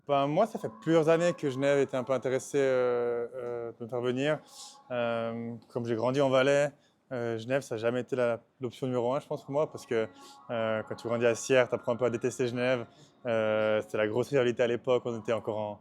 Ben, moi, ça fait plusieurs années que Genève était un peu intéressé de me faire venir. Comme j'ai grandi en Valais, Genève, ça n'a jamais été l'option numéro un, je pense, pour moi, parce que quand tu grandis à Sierre, tu apprends un peu à détester Genève. C'était la grosse rivalité à l'époque, on était encore en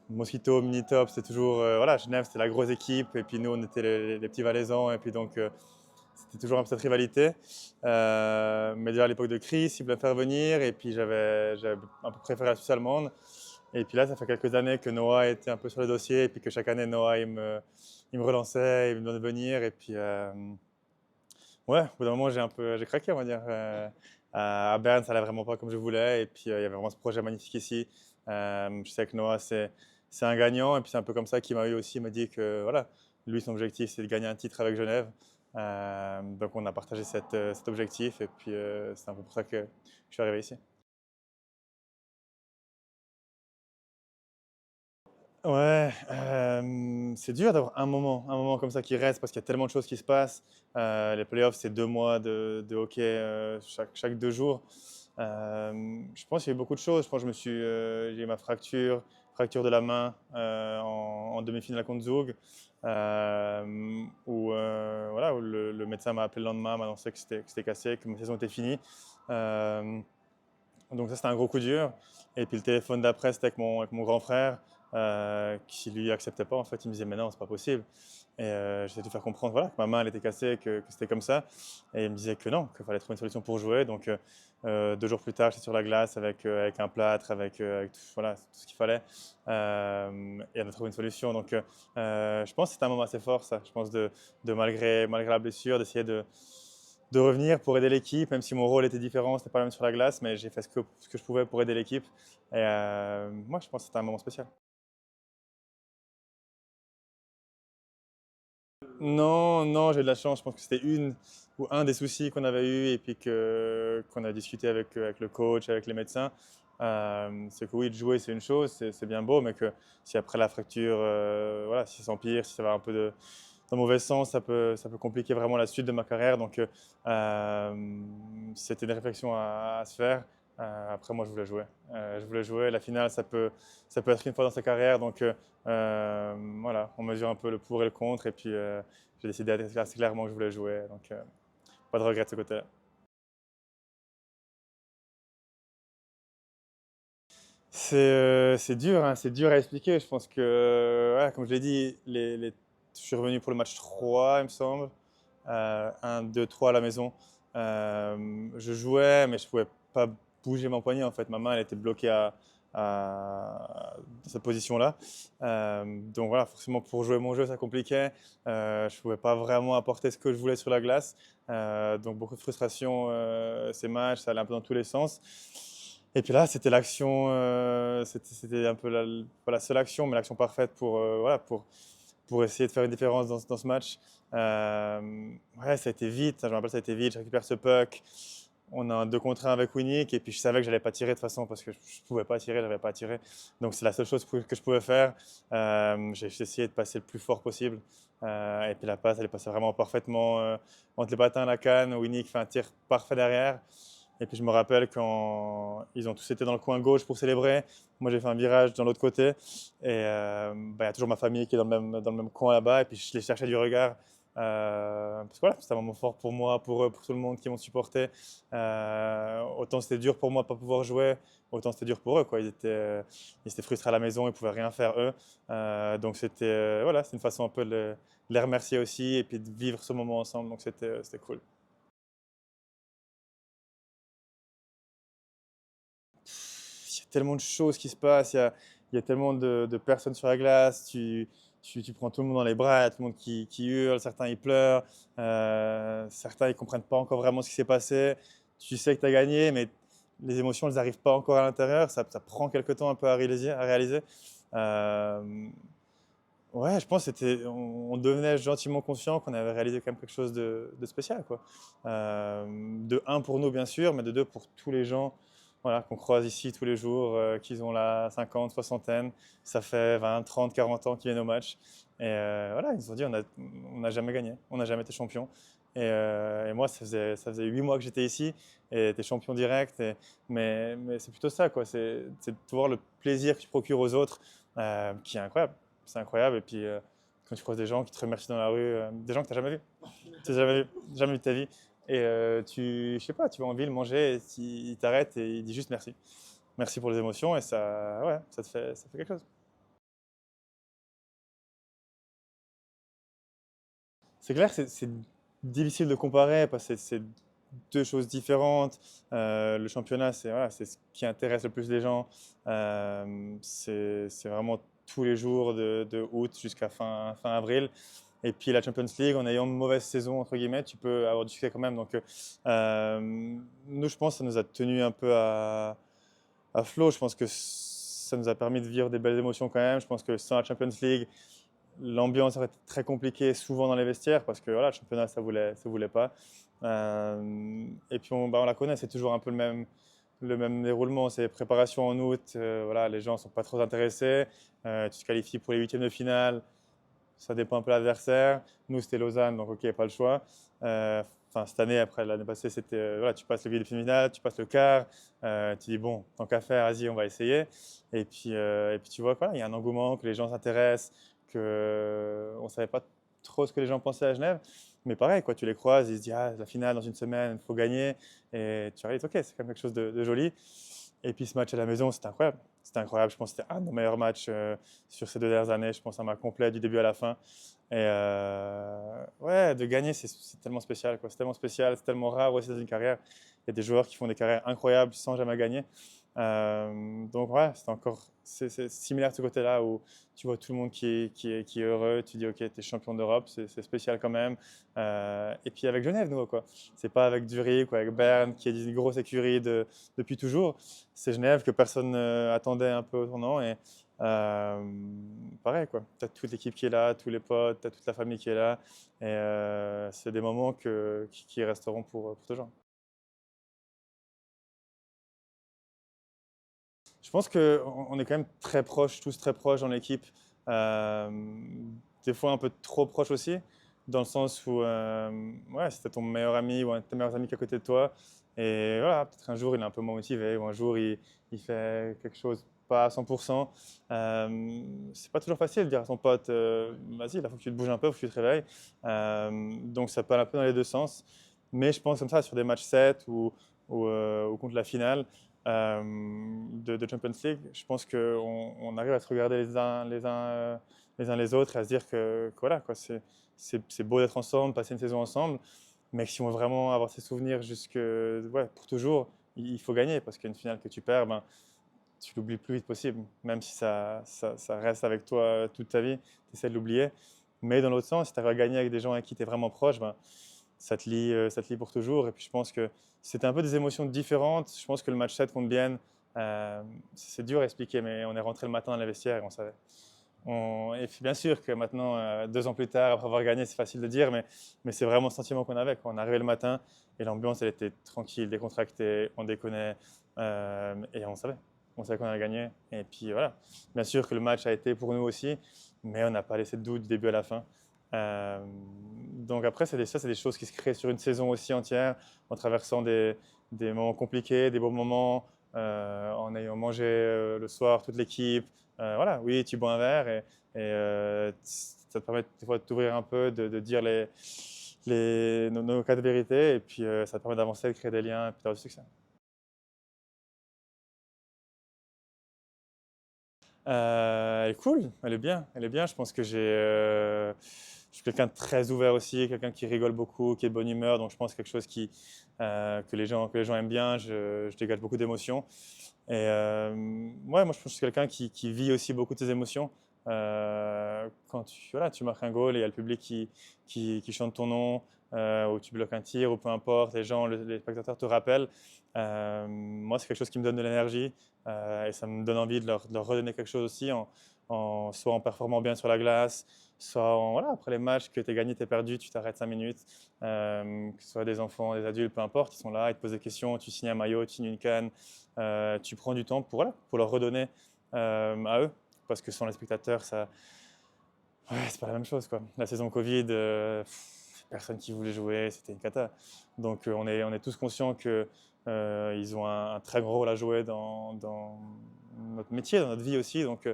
Mosquito, Mini-Top, c'était toujours, voilà, Genève, c'était la grosse équipe, et puis nous, on était les petits Valaisans, et puis donc, c'était toujours un peu cette rivalité. Mais déjà à l'époque de Chris, il voulait me faire venir, et puis j'avais un peu préféré la Suisse allemande. Et puis là, ça fait quelques années que Noah était un peu sur le dossier, et puis que chaque année, Noah, il me relançait, il me demandait de venir, et puis ouais, au bout d'un moment, j'ai craqué, on va dire. À Berne, ça allait vraiment pas comme je voulais, et puis il y avait vraiment ce projet magnifique ici. Je sais que Noah, c'est un gagnant, et puis c'est un peu comme ça qu'il m'a eu aussi, il m'a dit que voilà, lui, son objectif, c'est de gagner un titre avec Genève. Donc on a partagé cet objectif, et puis c'est un peu pour ça que je suis arrivé ici. Ouais, c'est dur d'avoir un moment comme ça qui reste parce qu'il y a tellement de choses qui se passent. Les playoffs, c'est 2 mois de hockey chaque 2 jours. Je pense qu'il y a eu beaucoup de choses. Je pense que j'ai eu ma fracture de la main en demi-finale contre Zug, voilà, où le médecin m'a appelé le lendemain, m'a annoncé que c'était cassé, que ma saison était finie. Euh, donc ça, c'était un gros coup dur. Et puis le téléphone d'après, c'était avec mon grand frère, qui lui acceptait pas. En fait, il me disait, mais non, c'est pas possible. Et j'essayais de lui faire comprendre, voilà, que ma main, elle était cassée, que c'était comme ça. Et il me disait que non, qu'il fallait trouver une solution pour jouer. Donc 2 jours plus tard, j'étais sur la glace avec un plâtre, avec tout, voilà, tout ce qu'il fallait. Et on a trouvé une solution. Donc je pense que c'était un moment assez fort, ça. Je pense malgré la blessure, d'essayer de revenir pour aider l'équipe, même si mon rôle était différent, c'était pas le même sur la glace, mais j'ai fait ce que je pouvais pour aider l'équipe. Et moi, je pense que c'était un moment spécial. Non, non, j'ai de la chance. Je pense que c'était une ou un des soucis qu'on avait eu et puis qu'on a discuté avec le coach, avec les médecins. C'est que oui, de jouer, c'est une chose, c'est bien beau, mais que si après la fracture, voilà, si ça s'empire, si ça va un peu dans le mauvais sens, ça peut compliquer vraiment la suite de ma carrière. Donc, c'était une réflexion à se faire. Après, moi, je voulais jouer. Je voulais jouer. La finale, ça peut être une fois dans sa carrière. Donc, voilà, on mesure un peu le pour et le contre. Et puis, j'ai décidé assez clairement que je voulais jouer. Donc, pas de regret de ce côté-là. C'est dur, hein, c'est dur à expliquer. Je pense que, voilà, comme je l'ai dit, je suis revenu pour le match 3, il me semble. 1, 2, 3 à la maison. Je jouais, mais je ne pouvais pas bouger mon poignet. En fait, ma main, elle était bloquée dans cette position-là. Donc voilà, forcément, pour jouer mon jeu, ça compliquait. Je ne pouvais pas vraiment apporter ce que je voulais sur la glace. Donc beaucoup de frustration ces matchs, ça allait un peu dans tous les sens. Et puis là, c'était l'action, c'était un peu pas la seule action, mais l'action parfaite voilà, pour essayer de faire une différence dans ce match. Ouais, ça a été vite, je me rappelle, ça a été vite, je récupère ce puck. On a un 2 contre 1 avec Winnick et puis je savais que j'allais pas tirer de toute façon parce que je ne pouvais pas tirer, j'avais pas tiré. Donc c'est la seule chose que je pouvais faire. J'ai essayé de passer le plus fort possible. Et puis la passe, elle est passée vraiment parfaitement entre les patins et la canne. Winnick fait un tir parfait derrière. Et puis je me rappelle quand ils ont tous été dans le coin gauche pour célébrer. Moi j'ai fait un virage dans l'autre côté. Et bah, il y a toujours ma famille qui est dans le même coin là-bas. Et puis je les cherchais du regard. Parce que voilà, c'était un moment fort pour moi, pour eux, pour tout le monde qui m'ont supporté. Autant c'était dur pour moi de ne pas pouvoir jouer, autant c'était dur pour eux, quoi. Ils étaient frustrés à la maison, ils ne pouvaient rien faire eux. Donc voilà, c'est une façon un peu de les remercier aussi et puis de vivre ce moment ensemble. Donc c'était cool. Il y a tellement de choses qui se passent, il y a tellement de personnes sur la glace, tu prends tout le monde dans les bras, il y a tout le monde qui hurle, certains ils pleurent, certains ils comprennent pas encore vraiment ce qui s'est passé. Tu sais que tu as gagné, mais les émotions elles n'arrivent pas encore à l'intérieur, ça prend quelque temps un peu à réaliser. Euh, ouais, je pense que on devenait gentiment conscient qu'on avait réalisé quand même quelque chose de spécial, quoi. De un pour nous bien sûr, mais de deux pour tous les gens voilà, qu'on croise ici tous les jours, qui ont la 50, soixantaine, ça fait 20, 30, 40 ans qu'ils viennent au match. Et voilà, ils nous ont dit on n'a jamais gagné, on n'a jamais été champion. Et moi, ça faisait 8 mois que j'étais ici et tu es champion direct. Mais c'est plutôt ça, quoi. C'est de voir le plaisir que tu procures aux autres qui est incroyable. C'est incroyable. Et puis, quand tu croises des gens qui te remercient dans la rue, des gens que tu n'as jamais vus, tu n'as jamais vu de ta vie. Et je sais pas, tu vas en ville manger, et il t'arrête et il dit juste merci. Merci pour les émotions et ça, ouais, ça fait quelque chose. C'est clair que c'est difficile de comparer parce que c'est deux choses différentes. Le championnat, c'est ce qui intéresse le plus les gens. C'est vraiment tous les jours de août jusqu'à fin avril. Et puis la Champions League, en ayant une mauvaise saison, entre guillemets, tu peux avoir du succès quand même. Donc, nous, je pense que ça nous a tenu un peu à flot. Je pense que ça nous a permis de vivre des belles émotions quand même. Je pense que sans la Champions League, l'ambiance aurait été très compliquée souvent dans les vestiaires parce que voilà, le championnat, ça voulait pas. Et puis on la connaît, c'est toujours un peu le même déroulement. C'est préparation en août, voilà, les gens ne sont pas trop intéressés. Tu te qualifies pour les huitièmes de finale, ça dépend un peu de l'adversaire. Nous, c'était Lausanne, donc ok, pas le choix. Enfin, cette année, après l'année passée, c'était voilà, tu passes le quart de finale, tu passes le quart, tu dis bon, tant qu'à faire, vas-y, on va essayer. Et puis tu vois quoi, il y a un engouement, que les gens s'intéressent, que on savait pas trop ce que les gens pensaient à Genève, mais pareil, quoi, tu les croises, ils se disent ah, la finale dans une semaine, il faut gagner, et tu réalises ok, c'est quand même quelque chose de joli. Et puis ce match à la maison, c'était incroyable. C'était incroyable. Je pense que c'était un de nos meilleurs matchs sur ces 2 dernières années. Je pense que ça m'a complet du début à la fin. Et ouais, de gagner, c'est tellement spécial, quoi. C'est tellement spécial, c'est tellement rare aussi dans une carrière. Il y a des joueurs qui font des carrières incroyables sans jamais gagner. Donc ouais, c'est similaire de ce côté-là où tu vois tout le monde qui est heureux. Tu dis ok, tu es champion d'Europe, c'est spécial quand même. Et puis avec Genève, nous, quoi. C'est pas avec Zurich ou avec Berne qui est une grosse écurie depuis toujours. C'est Genève que personne attendait un peu au tournant. Et pareil, quoi. Tu as toute l'équipe qui est là, tous les potes, tu as toute la famille qui est là. Et c'est des moments qui resteront pour toujours. Je pense qu'on est quand même très proches, tous très proches dans l'équipe. Euh, des fois un peu trop proches aussi, dans le sens où ouais, c'était ton meilleur ami ou un de tes meilleurs amis qui est à côté de toi. Et voilà, peut-être un jour il est un peu moins motivé, ou un jour il fait quelque chose pas à 100%. C'est pas toujours facile de dire à son pote, vas-y, il faut que tu te bouges un peu, il faut que tu te réveilles. Donc ça peut aller un peu dans les deux sens. Mais je pense comme ça, sur des matchs 7 ou contre la finale, de Champions League, je pense qu'on arrive à se regarder les uns les autres et à se dire que voilà, quoi, c'est beau d'être ensemble, passer une saison ensemble, mais que si on veut vraiment avoir ces souvenirs ouais, pour toujours, il faut gagner parce qu'une finale que tu perds, ben, tu l'oublies le plus vite possible, même si ça reste avec toi toute ta vie, tu essaies de l'oublier. Mais dans l'autre sens, si tu arrives à gagner avec des gens avec qui tu es vraiment proche, ben, ça te lie pour toujours. Et puis je pense que c'était un peu des émotions différentes. Je pense que le match 7 contre Bienne, c'est dur à expliquer, mais on est rentré le matin dans les vestiaires et on savait. Et puis bien sûr que maintenant, 2 ans plus tard, après avoir gagné, c'est facile de dire, mais c'est vraiment le sentiment qu'on avait quand on arrivait le matin et l'ambiance, elle était tranquille, décontractée, on déconnait et on savait. On savait qu'on allait gagner. Et puis voilà. Bien sûr que le match a été pour nous aussi, mais on n'a pas laissé de doute du début à la fin. Donc après, c'est des choses qui se créent sur une saison aussi entière, en traversant des moments compliqués, des beaux moments, en ayant mangé le soir toute l'équipe. Voilà, oui, tu bois un verre et ça te permet des fois de t'ouvrir un peu, de dire nos cas de vérité, et puis ça te permet d'avancer, de créer des liens et puis d'avoir du succès. Elle est cool, elle est bien, elle est bien. Je pense que je suis quelqu'un de très ouvert aussi, quelqu'un qui rigole beaucoup, qui est de bonne humeur. Donc je pense quelque chose que les gens aiment bien. Je dégage beaucoup d'émotions. Et ouais, moi je pense que je suis quelqu'un qui vit aussi beaucoup de ses émotions. Quand voilà, tu marques un goal et il y a le public qui chante ton nom, ou tu bloques un tir, ou peu importe, les spectateurs te rappellent. Moi, c'est quelque chose qui me donne de l'énergie et ça me donne envie de leur redonner quelque chose aussi, soit en performant bien sur la glace, soit voilà, après les matchs que tu as gagné, tu as perdu, tu t'arrêtes 5 minutes, que ce soit des enfants, des adultes, peu importe, ils sont là, ils te posent des questions, tu signes un maillot, tu signes une canne, tu prends du temps pour leur redonner à eux, parce que sans les spectateurs, ouais, c'est pas la même chose, quoi. La saison Covid, personne qui voulait jouer, c'était une cata. Donc on est tous conscients que ils ont un très gros rôle à jouer dans notre métier, dans notre vie aussi. Donc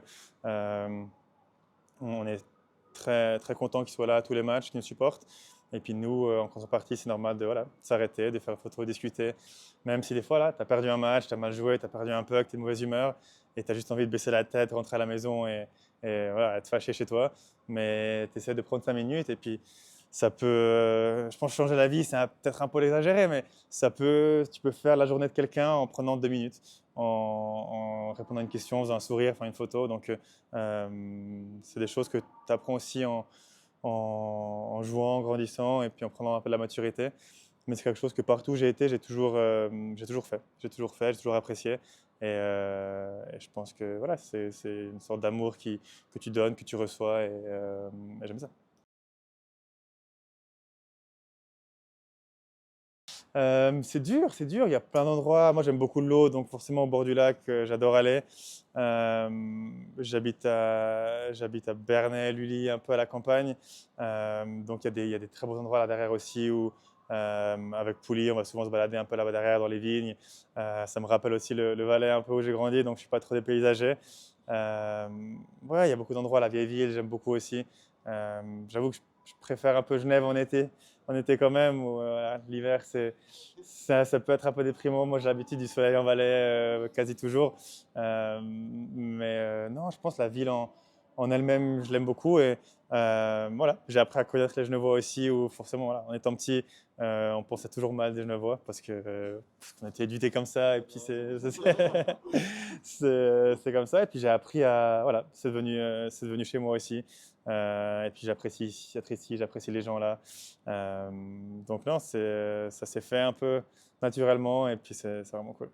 on est très, très content qu'ils soient là à tous les matchs, qu'ils nous supportent. Et puis nous, en contrepartie, c'est normal de voilà, s'arrêter, de faire une photo, discuter. Même si des fois, tu as perdu un match, tu as mal joué, tu as perdu un puck, tu es de mauvaise humeur et tu as juste envie de baisser la tête, rentrer à la maison et voilà, être fâché chez toi. Mais tu essaies de prendre 5 minutes et puis ça peut, je pense, changer la vie, c'est peut-être un peu exagéré, mais tu peux faire la journée de quelqu'un en prenant 2 minutes, en répondant à une question, en faisant un sourire, faire une photo. Donc, c'est des choses que tu apprends aussi en jouant, en grandissant et puis en prenant un peu de la maturité. Mais c'est quelque chose que partout où j'ai été, j'ai toujours fait. J'ai toujours apprécié. Et je pense que voilà, c'est une sorte d'amour que tu donnes, que tu reçois et j'aime ça. C'est dur, c'est dur. Il y a plein d'endroits. Moi, j'aime beaucoup l'eau, donc forcément au bord du lac, j'adore aller. J'habite à Bernay, Lully, un peu à la campagne. Donc il y a des très beaux endroits là derrière aussi où, avec Pouilly, on va souvent se balader un peu là-bas derrière dans les vignes. Ça me rappelle aussi le Valais un peu où j'ai grandi, donc je suis pas trop dépaysagé. Euh, ouais, il y a beaucoup d'endroits, la vieille ville, j'aime beaucoup aussi. J'avoue que je préfère un peu Genève en été quand même, où voilà, l'hiver, ça peut être un peu déprimant. Moi, j'ai l'habitude du soleil en Valais quasi toujours. Non, je pense que la ville en elle-même, je l'aime beaucoup. Et voilà, j'ai appris à connaître les Genevois aussi, où forcément, voilà, en étant petit, on pensait toujours mal des Genevois parce qu'on était éduqués comme ça. Et puis, c'est comme ça. Et puis, j'ai appris à. Voilà, c'est devenu chez moi aussi. Et puis, j'apprécie les gens là. Donc, non, ça s'est fait un peu naturellement. Et puis, c'est vraiment cool.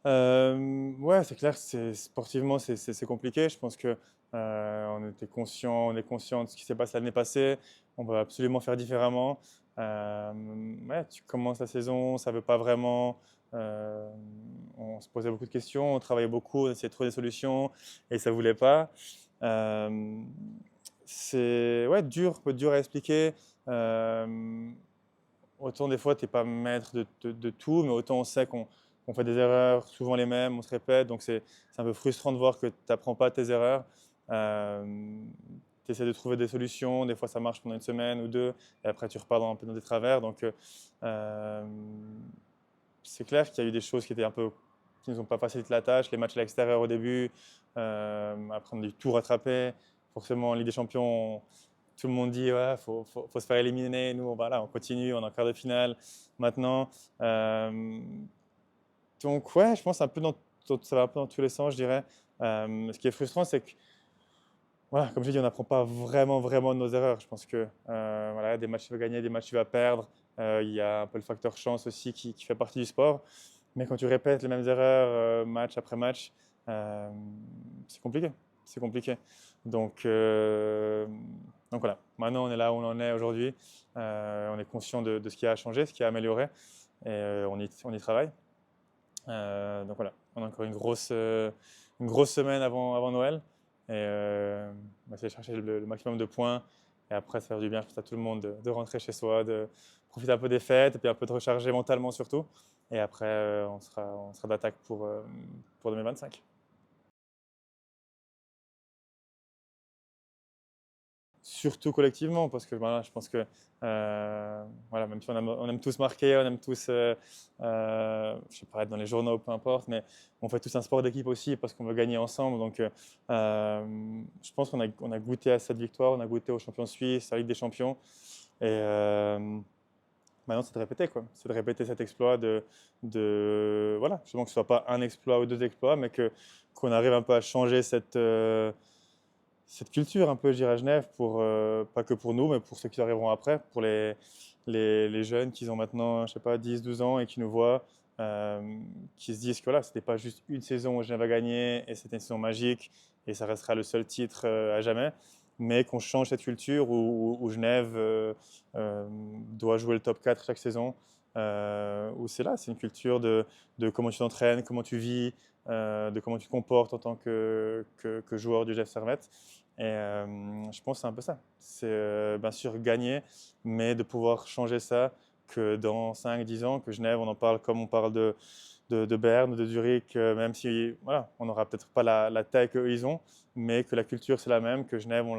Ouais, c'est clair, sportivement, c'est compliqué. Je pense que on est conscient de ce qui s'est passé l'année passée. On va absolument faire différemment. Ouais, tu commences la saison, ça veut pas vraiment. euh, on se posait beaucoup de questions, on travaillait beaucoup, on essayait de trouver des solutions et ça voulait pas. Euh, c'est ouais, dur à expliquer. Euh, Autant des fois, tu n'es pas maître de tout, mais autant on sait qu'on fait des erreurs, souvent les mêmes, on se répète. Donc c'est un peu frustrant de voir que tu n'apprends pas tes erreurs. Tu essaies de trouver des solutions, des fois ça marche pendant une semaine ou deux, et après tu repars un peu dans des travers. Donc euh, c'est clair qu'il y a eu des choses qui étaient un peu qui nous ont pas facilité la tâche. Les matchs à l'extérieur au début, après on a dû tout rattraper. Forcément, en Ligue des Champions, tout le monde dit ouais, faut se faire éliminer. Nous, voilà, on continue, on est en quart de finale maintenant. Euh, donc ouais, je pense un peu ça va un peu dans tous les sens, je dirais. Ce qui est frustrant, c'est que voilà, comme je dis, on n'apprend pas vraiment de nos erreurs. Je pense que voilà, des matchs tu vas gagner, des matchs tu vas perdre. Il y a un peu le facteur chance aussi qui fait partie du sport. Mais quand tu répètes les mêmes erreurs match après match, euh, c'est compliqué. C'est compliqué. Donc, euh, donc voilà, maintenant on est là où on en est aujourd'hui. On est conscient de ce qui a changé, ce qui a amélioré. Et on y travaille. Donc voilà, on a encore une grosse semaine avant Noël. Et on va essayer de chercher le maximum de points. Et après, ça fait du bien, je pense, à tout le monde de rentrer chez soi, de profiter un peu des fêtes et puis un peu de recharger mentalement surtout. Et après, on sera d'attaque pour 2025. Surtout collectivement, parce que voilà, je pense que voilà, même si on aime tous marquer, on aime tous, je sais pas, être dans les journaux, peu importe, mais on fait tous un sport d'équipe aussi parce qu'on veut gagner ensemble. Donc, je pense on a goûté à cette victoire, on a goûté aux champions suisses, à la Ligue des Champions, et maintenant c'est de répéter quoi, c'est de répéter cet exploit voilà, justement que ce soit pas un exploit ou deux exploits, mais qu'on arrive un peu à changer cette culture un peu, je dirais, à Genève, pas que pour nous, mais pour ceux qui arriveront après, pour les jeunes qui ont maintenant, je sais pas, 10 12 ans et qui nous voient, qui se disent que voilà, c'était pas juste une saison où Genève a gagné et c'était une saison magique et ça restera le seul titre à jamais, mais qu'on change cette culture où Genève doit jouer le top 4 chaque saison, où c'est une culture de comment tu t'entraînes, comment tu vis, de comment tu te comportes en tant que joueur du Genève Servette. Et je pense que c'est un peu ça. C'est bien sûr gagner, mais de pouvoir changer ça, que dans 5-10 ans, que Genève, on en parle comme on parle de Berne ou de Zurich, même si voilà, on n'aura peut-être pas la taille qu'eux ils ont, mais que la culture c'est la même, que Genève, on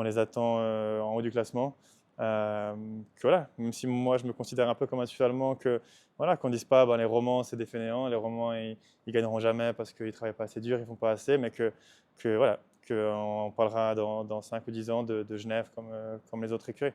les attend en haut du classement. Que voilà, même si moi je me considère un peu comme un Suisse allemand, que voilà, qu'on dise pas ben, les romans c'est des fainéants, les romans ils gagneront jamais parce qu'ils travaillent pas assez dur, ils font pas assez, mais que voilà, qu'on parlera dans 5 ou 10 ans de Genève comme les autres écuries.